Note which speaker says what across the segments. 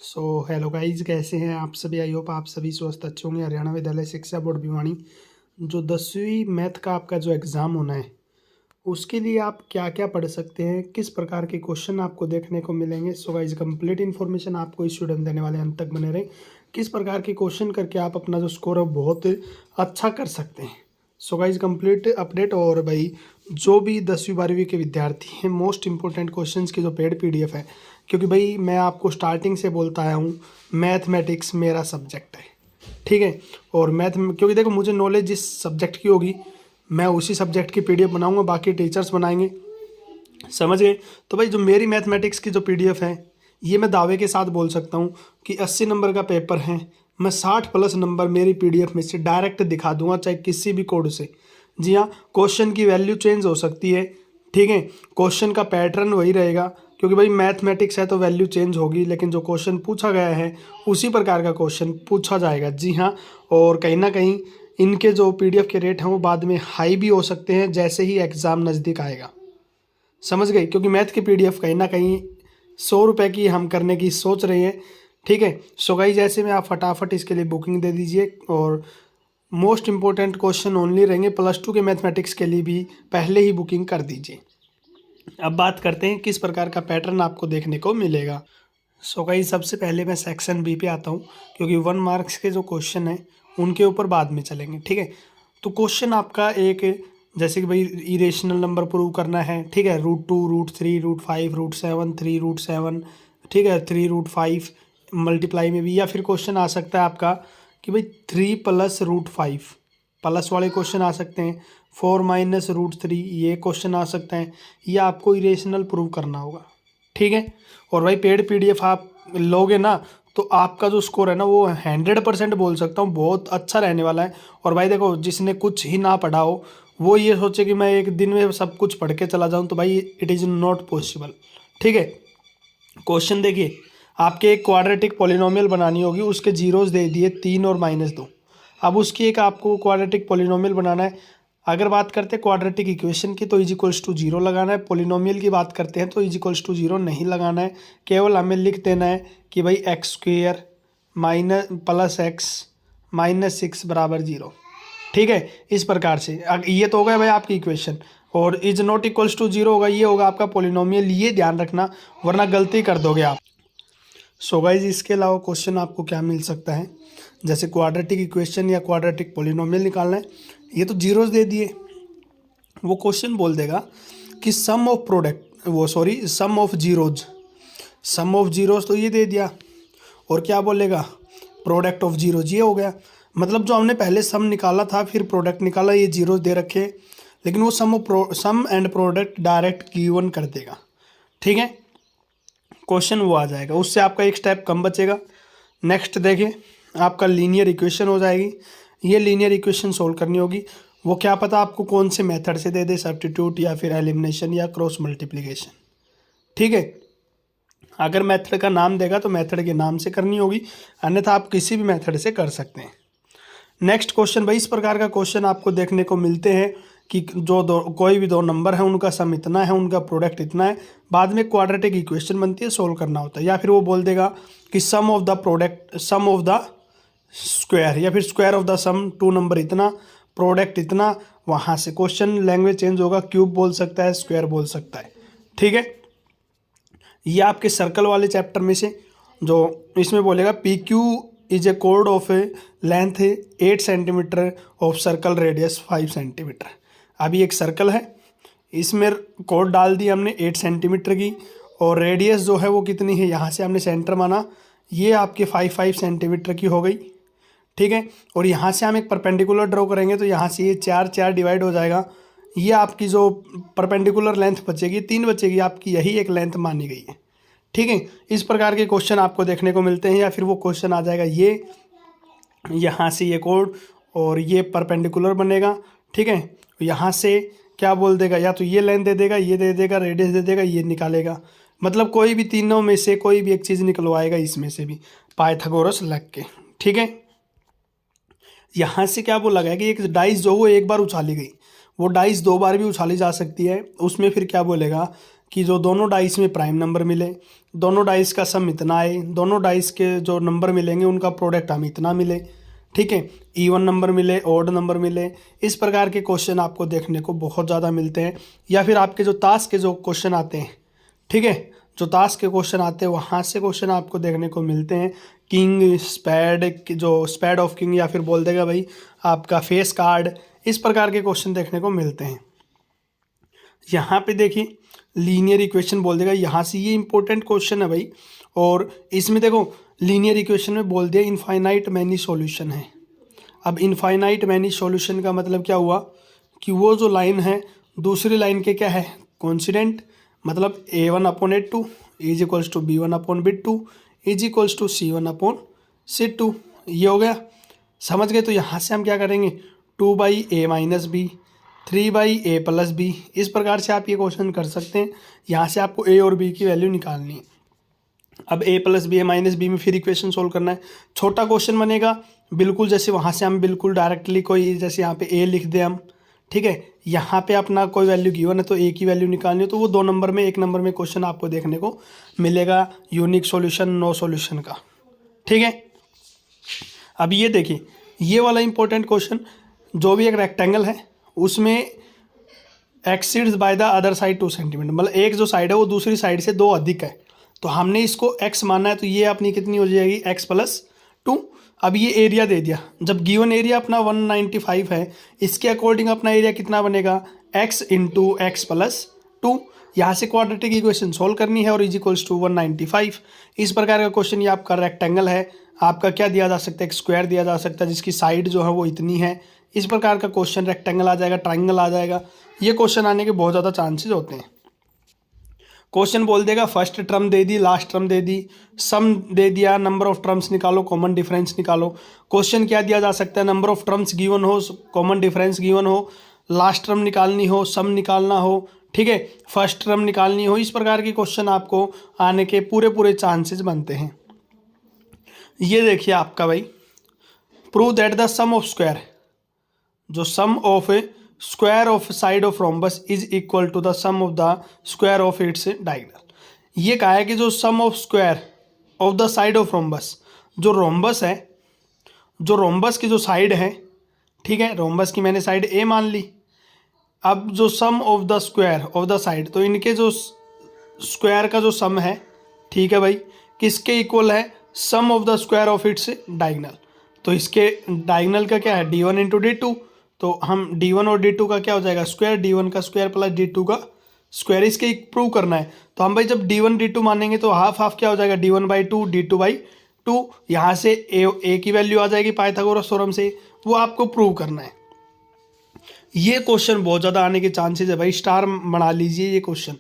Speaker 1: Hello guys, कैसे हैं आप सभी। आई होप आप सभी स्वस्थ अच्छे होंगे। हरियाणा विद्यालय शिक्षा बोर्ड भिवानी जो 10वीं मैथ का आपका जो एग्ज़ाम होना है उसके लिए आप क्या क्या पढ़ सकते हैं, किस प्रकार के क्वेश्चन आपको देखने को मिलेंगे। गाइज, कंप्लीट इन्फॉर्मेशन आपको इस वीडियो में देने वाले, अंत तक बने रहे। किस प्रकार के क्वेश्चन करके आप अपना जो स्कोर है बहुत अच्छा कर सकते हैं। Guys, complete update. और भाई जो भी 10वीं 12वीं के विद्यार्थी हैं, मोस्ट इंपॉर्टेंट क्वेश्चंस की जो पेड पीडीएफ है, क्योंकि भाई मैं आपको स्टार्टिंग से बोलता आया हूँ मैथमेटिक्स मेरा सब्जेक्ट है, ठीक है। और क्योंकि देखो मुझे नॉलेज जिस सब्जेक्ट की होगी मैं उसी सब्जेक्ट की पीडीएफ बनाऊंगा, बाकी टीचर्स बनाएंगे, समझ गए। तो भाई जो मेरी मैथमेटिक्स की जो पीडीएफ है, ये मैं दावे के साथ बोल सकता हूँ कि 80 नंबर का पेपर है, मैं 60 प्लस नंबर मेरी पीडीएफ में से डायरेक्ट दिखा दूंगा, चाहे किसी भी कोड से। जी हाँ, क्वेश्चन की वैल्यू चेंज हो सकती है, ठीक है। क्वेश्चन का पैटर्न वही रहेगा, क्योंकि भाई मैथमेटिक्स है तो वैल्यू चेंज होगी, लेकिन जो क्वेश्चन पूछा गया है उसी प्रकार का क्वेश्चन पूछा जाएगा। जी हाँ, और कहीं ना कहीं इनके जो पीडीएफ के रेट हैं वो बाद में हाई भी हो सकते हैं जैसे ही एग्ज़ाम नज़दीक आएगा, समझ गए। क्योंकि मैथ की पीडीएफ कहीं ना कहीं 100 रुपये की हम करने की सोच रहे हैं, ठीक है। गाइस, ऐसे में आप फटाफट इसके लिए बुकिंग दे दीजिए। और मोस्ट इंपॉर्टेंट क्वेश्चन ओनली रहेंगे, +2 के मैथमेटिक्स के लिए भी पहले ही बुकिंग कर दीजिए। अब बात करते हैं किस प्रकार का पैटर्न आपको देखने को मिलेगा। गाइस, सबसे पहले मैं सेक्शन बी पे आता हूँ, क्योंकि 1 मार्क्स के जो क्वेश्चन हैं उनके ऊपर बाद में चलेंगे, ठीक है। तो क्वेश्चन आपका एक, जैसे कि भाई इरेशनल नंबर प्रूव करना है, ठीक है। √2, √3, √5, √7, 3 √7, ठीक है, 3 √5 मल्टीप्लाई में भी। या फिर क्वेश्चन आ सकता है आपका कि भाई 3 + √5, प्लस वाले क्वेश्चन आ सकते हैं। 4 - √3 ये क्वेश्चन आ सकते हैं। ये आपको इरेशनल प्रूव करना होगा, ठीक है। और भाई पेड पीडीएफ आप लोगे ना, तो आपका जो स्कोर है ना वो 100% बोल सकता हूँ बहुत अच्छा रहने वाला है। और भाई देखो, जिसने कुछ ही ना पढ़ा हो वो ये सोचे कि मैं एक दिन में सब कुछ पढ़ के चला जाऊँ, तो भाई इट इज़ नॉट पॉसिबल, ठीक है। क्वेश्चन देखिए, आपके एक क्वाड्रेटिक पॉलिनोमियल बनानी होगी, उसके जीरोस दे दिए 3 और -2। अब उसकी एक आपको क्वाड्रेटिक पॉलिनोमियल बनाना है। अगर बात करते हैं क्वाड्रेटिक इक्वेशन की तो =0 लगाना है। पॉलिनोमियल की बात करते हैं तो =0 नहीं लगाना है। केवल हमें लिख देना है कि भाई x² +x -6 = 0, ठीक है। इस प्रकार से ये तो हो गया भाई आपकी इक्वेशन। और =0 होगा, ये होगा आपका पॉलिनोमियल, ये ध्यान रखना वरना गलती कर दोगे आप। गाइस, इसके अलावा क्वेश्चन आपको क्या मिल सकता है, जैसे क्वाड्रेटिक इक्वेशन या क्वाड्रेटिक पॉलिनोमियल निकालना है। ये तो जीरोस दे दिए, वो क्वेश्चन बोल देगा कि sum of zeros, sum of zeros तो ये दे दिया, और क्या बोलेगा, प्रोडक्ट ऑफ जीरोज, ये हो गया। मतलब जो हमने पहले सम निकाला था फिर प्रोडक्ट निकाला, ये जीरोज दे रखे, लेकिन वो सम एंड प्रोडक्ट डायरेक्ट गिवन कर देगा, ठीक है। क्वेश्चन वो आ जाएगा, उससे आपका एक स्टेप कम बचेगा। नेक्स्ट देखिए, आपका लीनियर इक्वेशन हो जाएगी। ये लीनियर इक्वेशन सोल्व करनी होगी, वो क्या पता आपको कौन से मेथड से दे दे, सब्स्टिट्यूट या फिर एलिमिनेशन या क्रॉस मल्टीप्लिकेशन, ठीक है। अगर मेथड का नाम देगा तो मेथड के नाम से करनी होगी, अन्यथा आप किसी भी मेथड से कर सकते हैं। नेक्स्ट क्वेश्चन, भाई इस प्रकार का क्वेश्चन आपको देखने को मिलते हैं कि कोई भी दो नंबर है, उनका सम इतना है, उनका प्रोडक्ट इतना है, बाद में क्वाड्रेटिक इक्वेशन बनती है, सोल्व करना होता है। या फिर वो बोल देगा कि सम ऑफ द स्क्वायर, या फिर square of the sum, 2 number इतना, प्रोडक्ट इतना। वहाँ से क्वेश्चन लैंग्वेज चेंज होगा, क्यूब बोल सकता है, स्क्वायर बोल सकता है, ठीक है। ये आपके सर्कल वाले चैप्टर में से जो इसमें बोलेगा PQ is a code of A length 8 centimetre of circle radius 5 centimetre. अभी एक सर्कल है, इसमें कोड डाल दी हमने 8 सेंटीमीटर की, और रेडियस जो है वो कितनी है, यहाँ से हमने सेंटर माना, ये आपके 5 सेंटीमीटर की हो गई, ठीक है। और यहाँ से हम एक परपेंडिकुलर ड्रॉ करेंगे तो यहाँ से ये 4 डिवाइड हो जाएगा। ये आपकी जो परपेंडिकुलर लेंथ बचेगी 3 बचेगी, आपकी यही एक लेंथ मानी गई है, ठीक है। इस प्रकार के क्वेश्चन आपको देखने को मिलते हैं। या फिर वो क्वेश्चन आ जाएगा, ये यहाँ से ये कोड और ये परपेंडिकुलर बनेगा, ठीक है। यहाँ से क्या बोल देगा, या तो ये लेंथ दे देगा, ये दे देगा, रेडियस दे देगा, ये निकालेगा। मतलब कोई भी तीनों में से कोई भी एक चीज़ निकलवाएगा, इसमें से भी पाइथागोरस लग के, ठीक है। यहाँ से क्या बोला गया कि एक डाइस जो वो एक बार उछाली गई, वो डाइस 2 बार भी उछाली जा सकती है। उसमें फिर क्या बोलेगा कि जो दोनों डाइस में प्राइम नंबर मिले, दोनों डाइस का सम इतना आए, दोनों डाइस के जो नंबर मिलेंगे उनका प्रोडक्ट हम इतना मिले, ठीक है, इवन नंबर मिले, ऑड नंबर मिले। इस प्रकार के क्वेश्चन आपको देखने को बहुत ज़्यादा मिलते हैं। या फिर आपके जो ताश के जो क्वेश्चन आते हैं, ठीक है, जो ताश के क्वेश्चन आते हैं वहाँ से क्वेश्चन आपको देखने को मिलते हैं। किंग स्पैड, जो स्पैड ऑफ किंग, या फिर बोल देगा भाई आपका फेस कार्ड, इस प्रकार के क्वेश्चन देखने को मिलते हैं। यहाँ पे देखिए लीनियर इक्वेशन बोल देगा, यहाँ से ये इंपॉर्टेंट क्वेश्चन है भाई। और इसमें देखो लीनियर इक्वेशन में बोल दिया इनफाइनाइट मैनी सॉल्यूशन है। अब इनफाइनाइट मैनी सॉल्यूशन का मतलब क्या हुआ कि वो जो लाइन है दूसरी लाइन के क्या है कॉन्सिडेंट, मतलब a1/a2 is equals to b1/b2 is equals to c1/c2। ये हो गया, समझ गए। तो यहाँ से हम क्या करेंगे 2/a-b 3/a+b, इस प्रकार से आप ये क्वेश्चन कर सकते हैं। यहाँ से आपको a और b की वैल्यू निकालनी है। अब a+b a-b में फिर इक्वेशन सोल्व करना है। छोटा क्वेश्चन बनेगा बिल्कुल, जैसे वहाँ से हम बिल्कुल डायरेक्टली कोई, जैसे यहाँ पे a लिख दें हम, ठीक है, यहाँ पे अपना कोई वैल्यू गिवन है तो a की वैल्यू निकालनी है, तो वो 2 नंबर में 1 नंबर में क्वेश्चन आपको देखने को मिलेगा, यूनिक सॉल्यूशन नो सॉल्यूशन का, ठीक है। अब ये देखिए ये वाला इंपॉर्टेंट क्वेश्चन, जो भी एक रेक्टेंगल है उसमें exceeds by the other side 2 centimetre, मतलब एक जो साइड है वो दूसरी साइड से 2 अधिक है, तो हमने इसको x माना है, तो ये अपनी कितनी हो जाएगी x+2। अब ये एरिया दे दिया, जब गिवन एरिया अपना 195 है, इसके अकॉर्डिंग अपना एरिया कितना बनेगा x × x+2। यहाँ से क्वाड्रेटिक इक्वेशन सोल्व करनी है और इज इक्वल्स टू 195। इस प्रकार का क्वेश्चन ये आपका रेक्टेंगल है, आपका क्या दिया जा सकता है, एक स्क्वायर दिया जा सकता है जिसकी साइड जो है वो इतनी है। इस प्रकार का क्वेश्चन रेक्टेंगल आ जाएगा, ट्राइंगल आ जाएगा। ये क्वेश्चन आने के बहुत ज़्यादा चांसेस होते हैं। क्वेश्चन बोल देगा फर्स्ट टर्म दे दी, लास्ट टर्म दे दी, सम दे दिया, नंबर ऑफ टर्म्स निकालो, कॉमन डिफरेंस निकालो। क्वेश्चन क्या दिया जा सकता है, नंबर ऑफ टर्म्स गिवन हो, कॉमन डिफरेंस गिवन हो, लास्ट टर्म निकालनी हो, सम निकालना हो, ठीक है, फर्स्ट टर्म निकालनी हो। इस प्रकार के क्वेश्चन आपको आने के पूरे चांसेस बनते हैं। ये देखिए आपका भाई, prove that the sum of square, जो sum of square of side of rhombus is equal to the sum of the square of its diagonal. ये कहा है कि जो sum of square of the side of rhombus, जो rhombus है, जो rhombus की जो साइड है, ठीक है, रोम्बस की मैंने साइड ए मान ली। अब जो sum of the square of the side, तो इनके जो स्क्वायर का जो सम है, ठीक है भाई, किसके इक्वल है, sum of the square of its diagonal. तो इसके डायगोनल का क्या है d1 × d2, तो हम d1 और d2 का क्या हो जाएगा स्क्वायर, d1 का स्क्वायर प्लस d2 का स्क्वायर, इसके प्रूव करना है। तो हम भाई जब d1 d2 मानेंगे तो हाफ हाफ क्या हो जाएगा d1/2 d2/2। यहाँ से a की वैल्यू आ जाएगी पाइथागोरस थ्योरम से, वो आपको प्रूव करना है। ये क्वेश्चन बहुत ज़्यादा आने के चांसेस है भाई, स्टार बना लीजिए ये क्वेश्चन।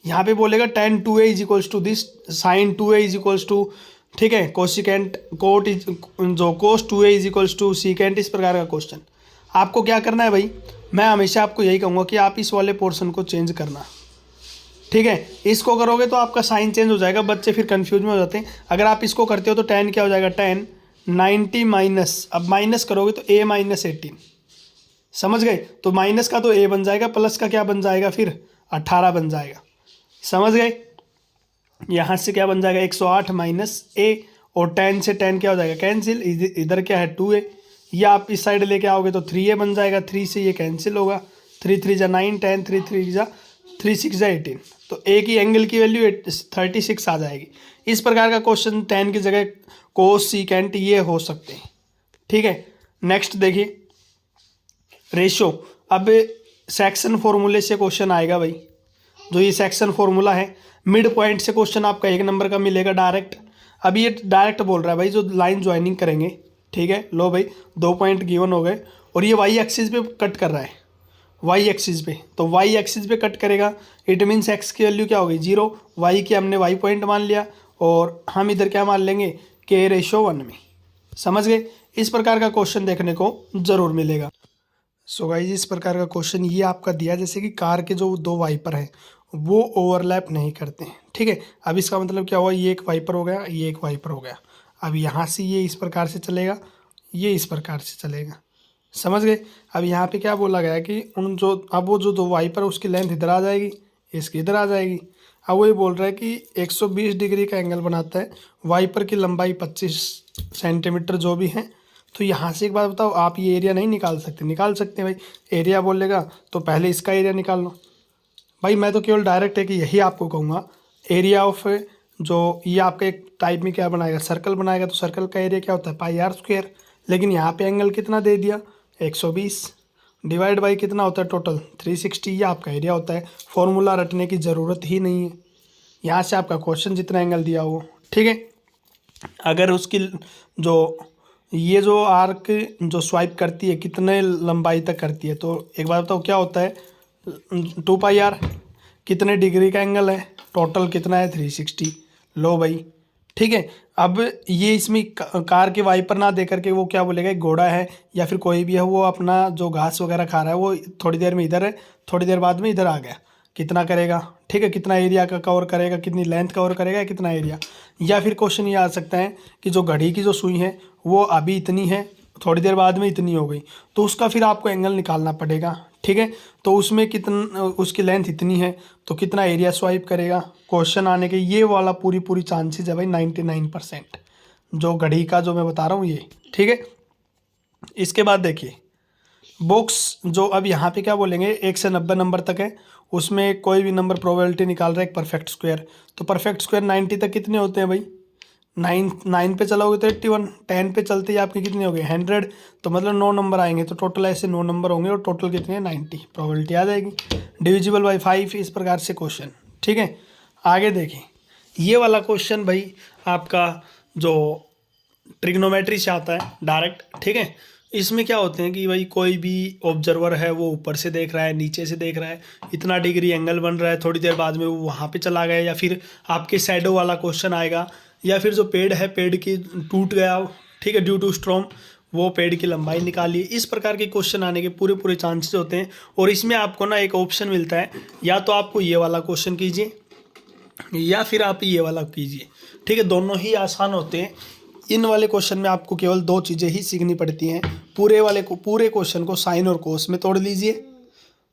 Speaker 1: यहाँ पे बोलेगा tan 2a is equals to this, sin 2a is equals to, ठीक है, कोसिकेंट कोट इज जो cos 2a is equals to secant. इस प्रकार का क्वेश्चन आपको क्या करना है भाई, मैं हमेशा आपको यही कहूँगा कि आप इस वाले पोर्शन को चेंज करना, ठीक है। इसको करोगे तो आपका साइन चेंज हो जाएगा, बच्चे फिर कंफ्यूज में हो जाते हैं। अगर आप इसको करते हो तो tan क्या हो जाएगा, tan 90 माइनस, अब माइनस करोगे तो a - 18, समझ गए। तो माइनस का तो a बन जाएगा, प्लस का क्या बन जाएगा फिर 18 बन जाएगा, समझ गए। यहाँ से क्या बन जाएगा 108 माइनस a, और tan से tan क्या हो जाएगा कैंसिल, इधर क्या है 2a, या आप इस साइड लेके आओगे तो 3a बन जाएगा, 3 से ये कैंसिल होगा, 3 3 जा 9, tan 3 3 जा 3 6 जा 18, तो a की एंगल की वैल्यू 36 आ जाएगी। इस प्रकार का क्वेश्चन tan की जगह कोस सीकेंट ये हो सकते हैं, ठीक है। नेक्स्ट देखिए रेशो, अब सेक्शन फॉर्मूले से क्वेश्चन आएगा भाई, जो ये सेक्शन फॉर्मूला है, मिड पॉइंट से क्वेश्चन आपका 1 नंबर का मिलेगा डायरेक्ट। अब ये डायरेक्ट बोल रहा है भाई, जो लाइन ज्वाइनिंग करेंगे, ठीक है, लो भाई 2 पॉइंट गिवन हो गए, और ये वाई एक्सिस पे कट कर रहा है, वाई एक्सिस पे, तो वाई एक्सिस पे कट करेगा, इट मीन्स एक्स की वैल्यू क्या होगी 0, वाई की हमने वाई पॉइंट मान लिया, और हम इधर क्या मान लेंगे k/1 में, समझ गए। इस प्रकार का क्वेश्चन देखने को जरूर मिलेगा। सो गाइस इस प्रकार का क्वेश्चन ये आपका दिया, जैसे कि कार के जो 2 वाइपर हैं वो ओवरलैप नहीं करते हैं, ठीक है। अब इसका मतलब क्या हुआ, ये एक वाइपर हो गया, ये एक वाइपर हो गया। अब यहाँ से ये इस प्रकार से चलेगा, ये इस प्रकार से चलेगा, समझ गए। अब यहाँ पे क्या बोला गया कि उन जो, अब वो जो 2 वाइपर है उसकी लेंथ इधर आ जाएगी, इसकी इधर आ जाएगी। अब वही बोल रहा है कि 120 डिग्री का एंगल बनाता है, वाइपर की लंबाई 25 सेंटीमीटर जो भी है। तो यहाँ से एक बात बताओ, आप ये एरिया नहीं निकाल सकते? निकाल सकते हैं भाई। एरिया बोलेगा तो पहले इसका एरिया निकाल लो भाई। मैं तो केवल डायरेक्ट है कि यही आपको कहूँगा, एरिया ऑफ जो ये आपका एक टाइप में क्या बनाएगा, सर्कल बनाएगा, तो सर्कल का एरिया क्या होता है, पाई आर स्क्वायर। लेकिन यहाँ पे एंगल कितना दे दिया, 120, डिवाइड बाई कितना होता है टोटल 360, ये आपका एरिया होता है। फॉर्मूला रटने की ज़रूरत ही नहीं है, यहाँ से आपका क्वेश्चन जितना एंगल दिया हो, ठीक है। अगर उसकी जो ये जो आर्क जो स्वाइप करती है कितने लंबाई तक करती है, तो एक बार बताओ क्या होता है, 2 पाई आर। कितने डिग्री का एंगल है, टोटल कितना है 360। लो भाई, ठीक है। अब ये इसमें कार के वाइपर ना दे करके वो क्या बोलेगा, एक घोड़ा है या फिर कोई भी है, वो अपना जो घास वगैरह खा रहा है, वो थोड़ी देर में इधर है, थोड़ी देर बाद में इधर आ गया, कितना करेगा, ठीक है, कितना एरिया का कवर करेगा, कितनी लेंथ कवर करेगा, कितना एरिया। या फिर क्वेश्चन ये आ सकता है कि जो घड़ी की जो सुई है वो अभी इतनी है, थोड़ी देर बाद में इतनी हो गई, तो उसका फिर आपको एंगल निकालना पड़ेगा, ठीक है। तो उसमें कितना, उसकी लेंथ इतनी है तो कितना एरिया स्वाइप करेगा, क्वेश्चन आने के ये वाला पूरी चांसेस है भाई 99%, जो घड़ी का जो मैं बता रहा हूँ ये, ठीक है। इसके बाद देखिए बॉक्स जो अब यहाँ पे क्या बोलेंगे, 1 से 90 नंबर तक है, उसमें कोई भी नंबर प्रोबेबिलिटी निकाल रहा है एक परफेक्ट स्क्वायर। तो परफेक्ट स्क्वायर 90 तक कितने होते हैं भाई, 9 पे चलोगे तो 81, 10 पे चलते ही आपके कितने हो गए 100, तो मतलब 9 नंबर आएंगे, तो टोटल ऐसे 9 नंबर होंगे और टोटल कितने 90, प्रोबेबिलिटी आ जाएगी। डिविजिबल बाई 5, इस प्रकार से क्वेश्चन, ठीक है। आगे देखें, ये वाला क्वेश्चन भाई आपका जो ट्रिग्नोमेट्री से आता है डायरेक्ट, ठीक है। इसमें क्या होते हैं कि भाई कोई भी ऑब्जर्वर है वो ऊपर से देख रहा है, नीचे से देख रहा है, इतना डिग्री एंगल बन रहा है, थोड़ी देर बाद में वो वहाँ पे चला गया, या फिर आपके शैडो वाला क्वेश्चन आएगा, या फिर जो पेड़ है पेड़ की टूट गया, ठीक है, ड्यू टू स्ट्रॉम, वो पेड़ की लंबाई निकालिए। इस प्रकार के क्वेश्चन आने के पूरे चांसेस होते हैं। और इसमें आपको ना एक ऑप्शन मिलता है, या तो आपको ये वाला क्वेश्चन कीजिए या फिर आप ये वाला कीजिए, ठीक है, दोनों ही आसान होते हैं। इन वाले क्वेश्चन में आपको केवल 2 चीज़ें ही सीखनी पड़ती हैं, पूरे क्वेश्चन को साइन और कोस में तोड़ लीजिए।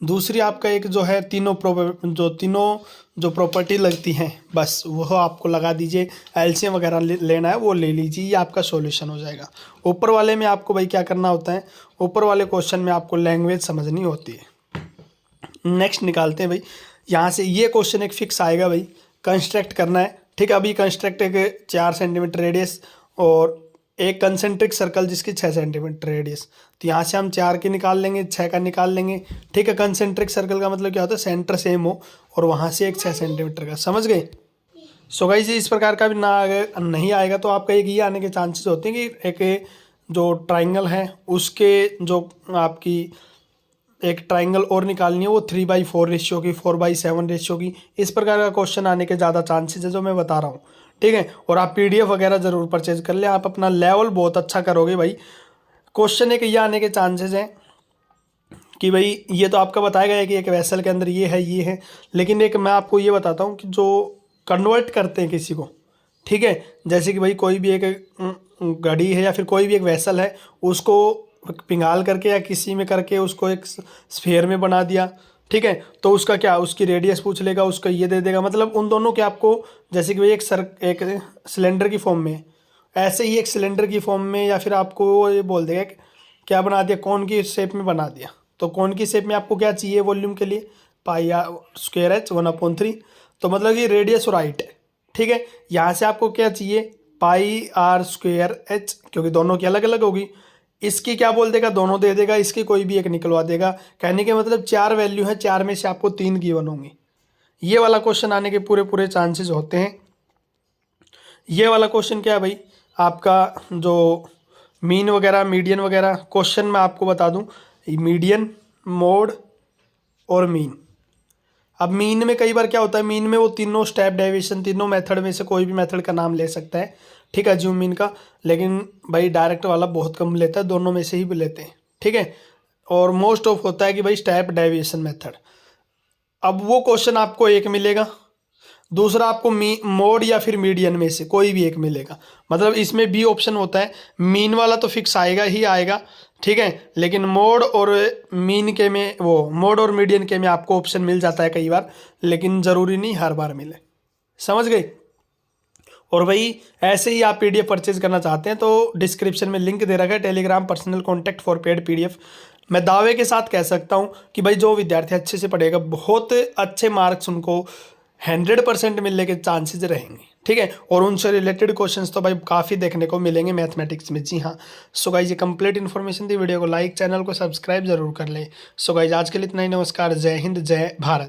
Speaker 1: दूसरी आपका एक जो है तीनों जो प्रॉपर्टी लगती हैं, बस वह आपको लगा दीजिए, एलसीएम वगैरह लेना है वो ले लीजिए, ये आपका सॉल्यूशन हो जाएगा। ऊपर वाले में आपको भाई क्या करना होता है, ऊपर वाले क्वेश्चन में आपको लैंग्वेज समझनी होती है। नेक्स्ट निकालते हैं भाई, यहाँ से ये क्वेश्चन एक फिक्स आएगा भाई, कंस्ट्रक्ट करना है, ठीक है। अभी कंस्ट्रक्ट एक 4 सेंटीमीटर रेडियस और एक कंसेंट्रिक सर्कल जिसकी 6 सेंटीमीटर रेडियस, तो यहाँ से हम 4 की निकाल लेंगे, 6 का निकाल लेंगे, ठीक है। कंसेंट्रिक सर्कल का मतलब क्या होता है, सेंटर सेम हो और वहाँ से एक 6 सेंटीमीटर का, समझ गए। सो गाइस इस प्रकार का भी ना नहीं आएगा तो आपका एक ये आने के चांसेस होते हैं कि एक जो ट्राइंगल है उसके जो आपकी एक ट्राइंगल और निकालनी है वो 3/4 रेशियो की, 4/7 रेशियो की, इस प्रकार का क्वेश्चन आने के ज़्यादा चांसेस है जो मैं बता रहा हूँ, ठीक है। और आप पीडीएफ वगैरह ज़रूर परचेज कर लें, आप अपना लेवल बहुत अच्छा करोगे भाई। क्वेश्चन एक ये आने के चांसेस हैं कि भाई ये तो आपका बताया गया है कि एक वेसल के अंदर ये है, लेकिन एक मैं आपको ये बताता हूँ कि जो कन्वर्ट करते हैं किसी को, ठीक है, जैसे कि भाई कोई भी एक घड़ी है या फिर कोई भी एक वेसल है, उसको पिघाल करके या किसी में करके उसको एक स्फीयर में बना दिया, ठीक है, तो उसका क्या, उसकी रेडियस पूछ लेगा, उसका ये दे देगा, मतलब उन दोनों के आपको, जैसे कि भाई एक सिलेंडर की फॉर्म में, ऐसे ही एक सिलेंडर की फॉर्म में, या फिर आपको ये बोल देगा कि क्या बना दिया, कौन की शेप में बना दिया, तो कौन की शेप में आपको क्या चाहिए वॉल्यूम के लिए, पाई आर स्क्वायर एच 1/3, तो मतलब ये रेडियस और हाइट है, ठीक है। यहाँ से आपको क्या चाहिए, पाई आर स्क्वायर एच, क्योंकि दोनों की अलग अलग होगी, इसकी क्या बोल देगा, दोनों दे देगा, इसकी कोई भी एक निकलवा देगा। कहने के मतलब 4 वैल्यू है, 4 में से आपको 3 गिवन होंगी। ये वाला क्वेश्चन आने के पूरे चांसेस होते हैं। ये वाला क्वेश्चन क्या है भाई, आपका जो मीन वगैरह मीडियन वगैरह, क्वेश्चन मैं आपको बता दूं, मीडियन, मोड और मीन। अब मीन में कई बार क्या होता है, मीन में वो तीनों स्टेप डेविएशन, तीनों मेथड में से कोई भी मेथड का नाम ले सकता है, ठीक है, जूम मीन का, लेकिन भाई डायरेक्ट वाला बहुत कम लेता है, दोनों में से ही लेते हैं, ठीक है। और मोस्ट ऑफ होता है कि भाई स्टेप डेविएशन मेथड। अब वो क्वेश्चन आपको एक मिलेगा, दूसरा आपको मोड या फिर मीडियन में से कोई भी एक मिलेगा, मतलब इसमें बी ऑप्शन होता है। मीन वाला तो फिक्स आएगा ही आएगा, ठीक है। लेकिन मोड और मीन के में, वो मोड और मीडियन के में आपको ऑप्शन मिल जाता है कई बार, लेकिन ज़रूरी नहीं हर बार मिले। समझ गए। और भाई ऐसे ही आप पीडीएफ परचेज करना चाहते हैं तो डिस्क्रिप्शन में लिंक दे रखा है, Telegram personal contact for paid PDF. मैं दावे के साथ कह सकता हूँ कि भाई जो विद्यार्थी अच्छे से पढ़ेगा बहुत अच्छे मार्क्स उनको 100% मिलने के चांसेस रहेंगे। ठीक है। और उनसे रिलेटेड क्वेश्चंस तो भाई काफ़ी देखने को मिलेंगे मैथमेटिक्स में। जी हाँ। सो गाइज ये कंप्लीट इन्फॉर्मेशन थी। वीडियो को लाइक, चैनल को सब्सक्राइब जरूर कर ले। सो गाइज आज के लिए इतना ही। नमस्कार, जय हिंद, जय भारत।